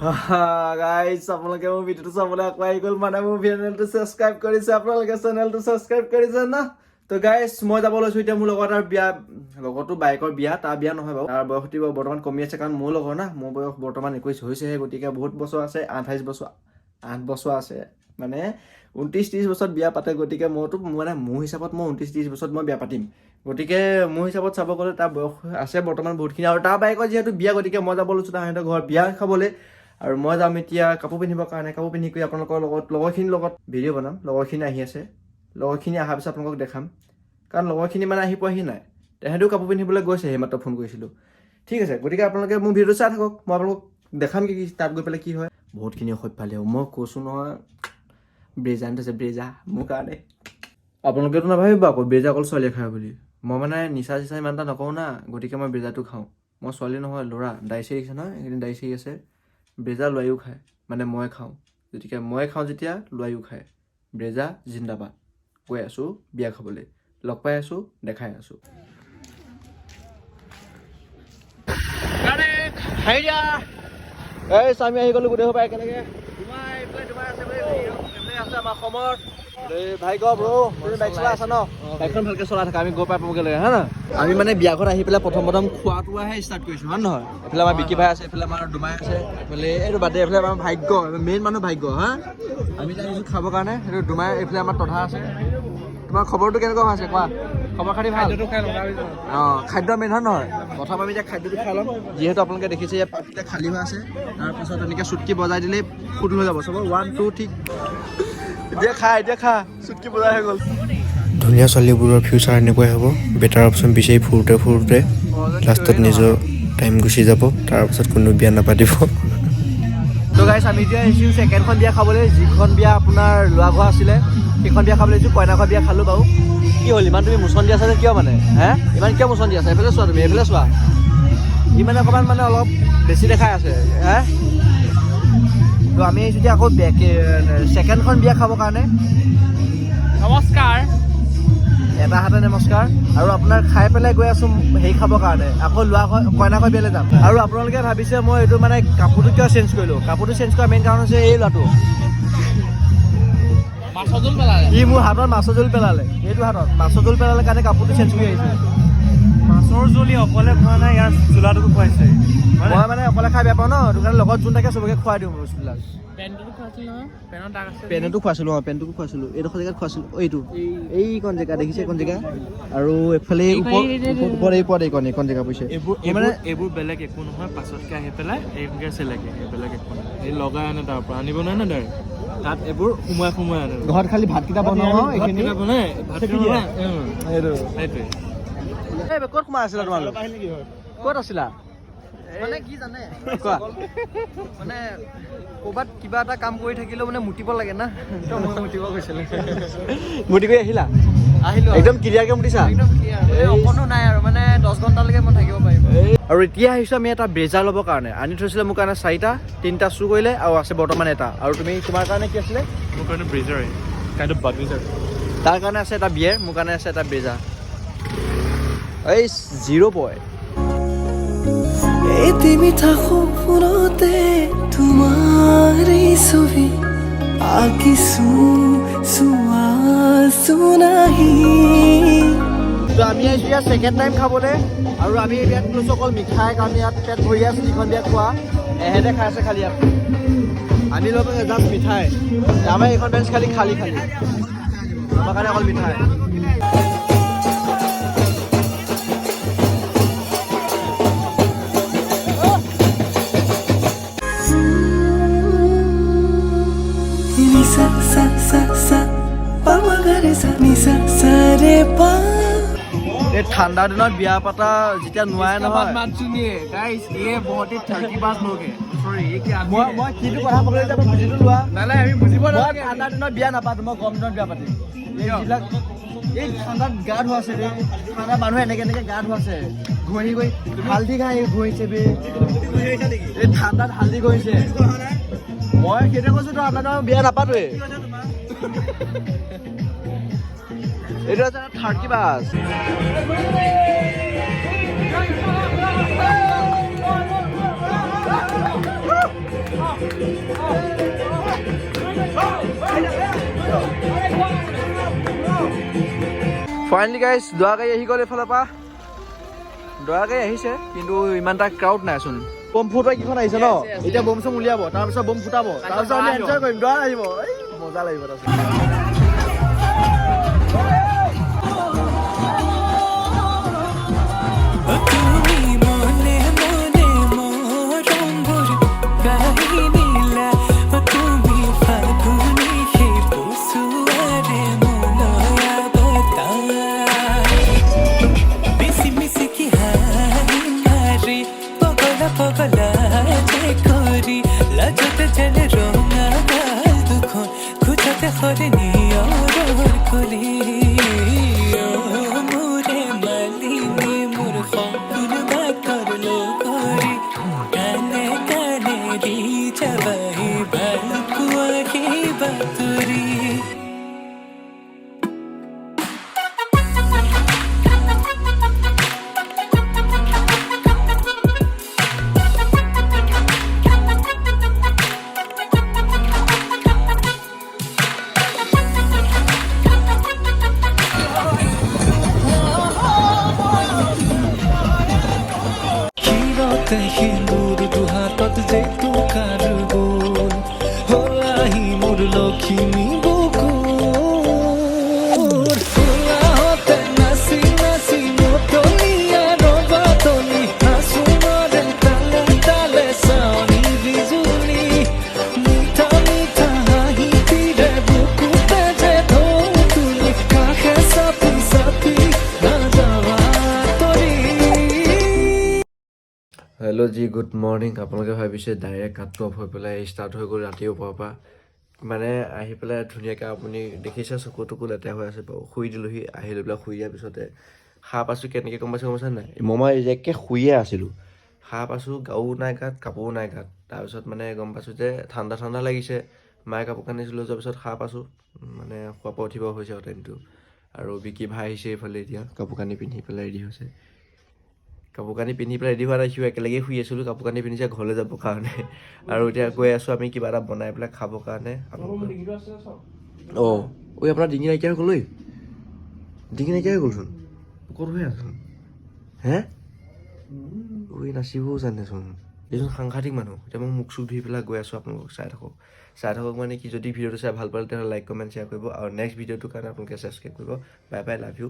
guys আপোনালোকে মোৰ ভিডিঅ'টো চাবলৈ আকৌ আহি গ'ল মানে মোৰ চেনেলটো ছাবস্ক্ৰাইব কৰিছে আপোনালোকে চেনেলটো ছাবস্ক্ৰাইব কৰিছে না তো গাইজ মই যাব লৈছোঁ এতিয়া মোৰ লগত তাৰ বিয়া লগতো বাইকৰ বিয়া তাৰ বিয়া নহয় বাৰু তাৰ বয়সটো বৰ্তমান কমি আছে কাৰণ মোৰ লগৰ না মোৰ বয়স বৰ্তমান 21 হৈছেহে গতিকে বহুত বছৰ আছে 28 বছৰ 8 বছৰ আছে মানে 29-30 বছৰত বিয়া পাতে গতিকে মইতো মানে মোৰ হিচাপত মই 29-30 বছৰত মই বিয়া পাতিম গতিকে মোৰ হিচাপত চাব গ'লে তাৰ বয়স আছে বৰ্তমান বহুতখিনি আৰু তাৰ বাইকৰ যিহেতু বিয়া গতিকে মই যাব লৈছোঁ তাহাঁতৰ ঘৰত বিয়া খাবলৈ আৰু মই যাম এতিয়া কাপোৰ পিন্ধিবৰ কাৰণে কাপোৰ পিন্ধি কৰি আপোনালোকৰ লগত লগৰখিনিৰ লগত ভিডিঅ' বনাম লগৰখিনি আহি আছে লগৰখিনি অহাৰ পিছত আপোনালোকক দেখাম কাৰণ লগৰখিনি মানে আহি পোৱাহি নাই তেহেঁতেও কাপোৰ পিন্ধিবলৈ গৈছে সেইমাত্ৰ ফোন কৰিছিলোঁ ঠিক আছে গতিকে আপোনালোকে মোৰ ভিডিঅ'টো চাই থাকক মই আপোনালোকক দেখাম কি তাত গৈ পেলাই কি হয় বহুতখিনি সভ্যালি হ'ব মই কৈছোঁ নহয় ব্ৰেজা আনিছে ব্ৰেজা মোৰ কাৰণে আপোনালোকেতো নাভাবিব আকৌ ব্ৰেজা অকল ছোৱালীয়ে খায় বুলি মই মানে নিচা চিচা ইমান এটা নকৰোঁ না গতিকে মই ব্ৰেজাটো খাওঁ মই ছোৱালী নহয় ল'ৰা দাই চিৰিছে নহয় এইকেইদিন দাই চিৰি আছে ব্ৰেজা লোৱাইও খায় মানে মই খাওঁ গতিকে মই খাওঁ যেতিয়া লোৱাইও খায় ব্ৰেজা জিন্দাবাদ গৈ আছোঁ বিয়া খাবলৈ লগ পাই আছোঁ দেখাই আছোঁ এই স্বামী আহি গ'লো গোটেই সোপা একেলগে তোমাৰ আছে আমাৰ অসমৰ ভাগ্য ব্ৰ তুমি বাইক চলাই আছা ন বাইকখন ভালকে চলাই থাকা আমি গৈ পাই পাবগৈ লাগে হা না আমি মানে বিয়াখন আহি পেলাই প্ৰথম খোৱাটোহে ষ্টাৰ্ট কৰিছোঁ হয় নহয় এইফালে আমাৰ বিকি ভাই আছে এইফালে আমাৰ ডুমাই আছে এইফালে এইটো বাদে এইফালে আমাৰ ভাগ্য মেইন মানুহ ভাগ্য হা আমি এতিয়া আহিছোঁ খাবৰ কাৰণে সেইটো ডুমাই এইফালে আমাৰ তধা আছে তোমাৰ খবৰটো কেনেকুৱা হৈ আছে কোৱা খবৰ খাতি ভাল অঁ খাদ্য মেইন হয় নহয় প্ৰথম আমি এতিয়া খাদ্যটো খাই ল'ম যিহেতু আপোনালোকে দেখিছে ইয়াত পাৰ্টিটা খালী হৈ আছে তাৰপিছত এনেকৈ চুটকি বজাই দিলেই ফুট হৈ যাব চব 1 2 ঠিক এতিয়া খা চুটকি বজাই হৈ গ'ল ধুনীয়া ছোৱালীবোৰৰ ফিউচাৰ এনেকুৱাই হ'ব বেটাৰ অপশ্যন বিচাৰি ফুৰোঁতে লাষ্টত নিজৰ টাইম গুচি যাব তাৰপিছত কোনো বিয়া নাপাতিব তো গাইছ আমি এতিয়া আহিছোঁ ছেকেণ্ডখন বিয়া খাবলৈ যিখন বিয়া আপোনাৰ লোৱা ঘৰ আছিলে সেইখন বিয়া খাবলৈ আহিছোঁ কইনা ঘৰ বিয়া খালোঁ বাৰু কি হ'ল ইমান তুমি মোচন দি আছা যে কিয় মানে হে ইমান কিয় মোচন দি আছা এইফালে চোৱা তুমি এইফালে চোৱা ই মানে অকণমান মানে অলপ বেছি দেখাই আছে হে তো আমি আহিছোঁ এতিয়া আকৌ ছেকেণ্ডখন বিয়া খাবৰ কাৰণে নমস্কাৰ এটা হাতে নমস্কাৰ আৰু আপোনাৰ খাই পেলাই গৈ আছোঁ হেৰি খাবৰ কাৰণে আকৌ লোৱা কইনা ঘৰ বিয়ালৈ যাম আৰু আপোনালোকে ভাবিছে মই এইটো মানে কাপোৰটো কিয় চেঞ্জ কৰিলোঁ কাপোৰটো চেঞ্জ কৰা মেইন কাৰণ হৈছে এই ল'ৰাটো ই মোৰ হাতত মাছৰ জোল পেলালে এইটো হাতত মাছৰ জোল পেলালে কাৰণে কাপোৰটো চেঞ্জ কৰি আহিছোঁ মাছৰ জুলি অকলে খোৱা নাই ইয়াৰ চোলাটোকো খুৱাইছে মই মানে অকলে খাই বেয়া পাওঁ ন সেইটো কাৰণে লগত যোন থাকে চবকে খুৱাই দিওঁ বস্তুবিলাক পেণ্টটো খুৱাইছিলোঁ অঁ পেণ্টটোকো খুৱাইছিলোঁ এইডোখৰ জেগাত খুৱাইছিলোঁ এইটো এইকণ জেগা দেখিছে এইকণ জেগা আৰু এইফালে ওপৰত এইকণ জেগা পৰিছে এইবোৰ বেলেগ একো নহয় পাছতকে আহি পেলাই এইবোৰকে চেলেগে বেলেগ একো নহয় এই লগাই আনে তাৰ পৰা আনিব নোৱাৰে ন তাত এইবোৰ সোমাই আনে ঘৰত খালি ভাতকেইটা বনাওঁ এইখিনি বনাই সেইটোৱে ক'ত সোমাই আছিলা তোমালোক ক'ত আছিলা মানে কি জানে কোৱা মানে ক'ৰবাত কিবা এটা কাম কৰি থাকিলেও মানে মুতিব লাগে না মই মুতিব গৈছিলোঁ মুতি কৰি আহিলোঁ একদম ক্লিয়াৰকৈ মুতিছা অকণো নাই আৰু মানে 10 ঘণ্টালৈকে মই থাকিব পাৰিম আৰু এতিয়া আহিছোঁ আমি এটা ব্ৰেজাৰ ল'বৰ কাৰণে আনি থৈছিলে মোৰ কাৰণে 4টা 3টা চুৰ কৰিলে আৰু আছে বৰ্তমান এটা আৰু তুমি তোমাৰ কাৰণে কি আছিলে মোৰ কাৰণে ব্ৰেজাৰ কাইণ্ড অফ বাডবিজাৰ তাৰ কাৰণে আছে এটা বিয়েৰ মোৰ কাৰণে আছে এটা ব্ৰেজাৰ এই 0 পইণ্ট এতে মিঠা সপোনতে তোমাৰে ছবি আঁকিছো চোৱাছো নাহি তো আমি আহিছোঁ ইয়াত ছেকেণ্ড টাইম খাবলৈ আৰু আমি ইয়াত লৈছোঁ অকল মিঠাই কাৰণ ইয়াত পেট ভৰি আছোঁ যিখন বিয়াত খোৱা এহেঁতে খাই আছে খালি ইয়াত আমি ল'ব জাষ্ট মিঠাই আমাৰ এইখন বেঞ্চ খালি আমাৰ কাৰণে অকল মিঠাই এই ঠাণ্ডা দিনত বিয়া পাতা যেতিয়া নোৱাৰে নহয় মই কিটো কথা ক'বলৈ যাব বুজিটো লোৱা আমি বুজিব নালাগে ঠাণ্ডা দিনত বিয়া নাপাতো মই গৰম দিনত বিয়া পাতিম এইবিলাক এই ঠাণ্ডাত গা ধোৱা আছে বে ঠাণ্ডা মানুহে এনেকে গা ধোৱা আছে ঘঁহি গৈ হালধি খাই ঘঁহিছে বে এই ঠাণ্ডাত হালধি ঘঁহিছে মই সেইটোৱে কৈছোঁ তো আপোনাৰ বিয়া নাপাতোৱে এইটো আছে থাৰ্ড বাছ ফাইনেলি গাইজ দৰাগাড়ী আহি গ'ল এইফালৰ পৰা দৰাগাড়ী আহিছে কিন্তু ইমান এটা ক্ৰাউড নাইচোন বম ফুটোৱা কেইখন আহিছে ন এতিয়া বম চম উলিয়াব তাৰপিছত বম ফুটাব তাৰপিছত আমি এনজয় কৰিম দৰা আহিব মজা লাগিব তাৰপিছত তুমি মনে মনে মরঙ্গুর গাহিনীলা তুমি ফাগুনি হে পশুয়ারে মনয়া বতাই মিশি মিশি কি হারি মারি পগলা পগলা যে করি লাজতে চলে রঙা গাল দুখন খুঁজাতে হরে নিয়র কলি মোরে মালিনী মোর ফকুল করলো করি কানে কানে দি যাবাই বালকুয়ারি বাতুরি হিন্দুর দুহাতত যে তুকার গোল হলাহি মোর লক্ষ্মী বুকুর ফুলা হতে নাচি নাচি মতলিয়া রবাতলি হাসু মরে তালে তালে সাউনি বিজুলি মিঠা মিঠা হাহি তীরে বুকুতে যে ঢোল তুলি কাষে চাপি চাপি না যাবা তৰি হেল্ল' জি গুড মৰ্ণিং আপোনালোকে ভাবিছে ডাইৰেক্ট কাটটো অফ হৈ পেলাই ষ্টাৰ্ট হৈ গ'ল ৰাতি ওপৰৰ পৰা মানে আহি পেলাই ধুনীয়াকৈ আপুনি দেখিছে চকু টকু লেতেৰা হৈ আছে বাৰু শুই দিলোঁহি আহি লৈ পেলাই শুই দিয়াৰ পিছতে সাৰ পাইছোঁ কেনেকৈ গম পাইছে নাই মই একেকৈ শুইয়ে আছিলোঁ সাৰ পাইছোঁ গাও নাই গাত কাপোৰো নাই গাত তাৰপিছত মানে গম পাইছোঁ যে ঠাণ্ডা ঠাণ্ডা লাগিছে মায়ে কাপোৰ কানি লৈ যোৱাৰ পিছত সাৰ পাইছোঁ মানে শুৱাৰ পৰা উঠিব হৈছে আৰু টাইমটো আৰু বিকি ভাই আহিছে এইফালে এতিয়া কাপোৰ কানি পিন্ধি পেলাই ৰেডি হৈছে কাপোৰ কানি পিন্ধি পেলাই ৰেডি হোৱা নাই সিও একেলগে শুই আছিলোঁ কাপোৰ কানি পিন্ধিছে ঘৰলৈ যাবৰ কাৰণে আৰু এতিয়া গৈ আছোঁ আমি কিবা এটা বনাই পেলাই খাবৰ কাৰণে অঁ ঐ আপোনাৰ ডিঙি নাইকিয়া হৈ গ'ল ঐ ডিঙি নাইকিয়া হৈ গ'লচোন ক'ত হৈ আছোন হে ঐ নাচিবও জানেচোন এইজন সাংঘাতিক মানুহ এতিয়া মই মুখ চুখ ধুই পেলাই গৈ আছোঁ আপোনালোকক চাই থাকক মানে কি যদি ভিডিঅ'টো চাই ভাল পালে তেতিয়াহ'লে লাইক কমেণ্ট শ্বেয়াৰ কৰিব আৰু নেক্সট ভিডিঅ'টোৰ কাৰণে আপোনালোকে ছাবস্ক্ৰাইব কৰিব বাই বাই লাভ ইউ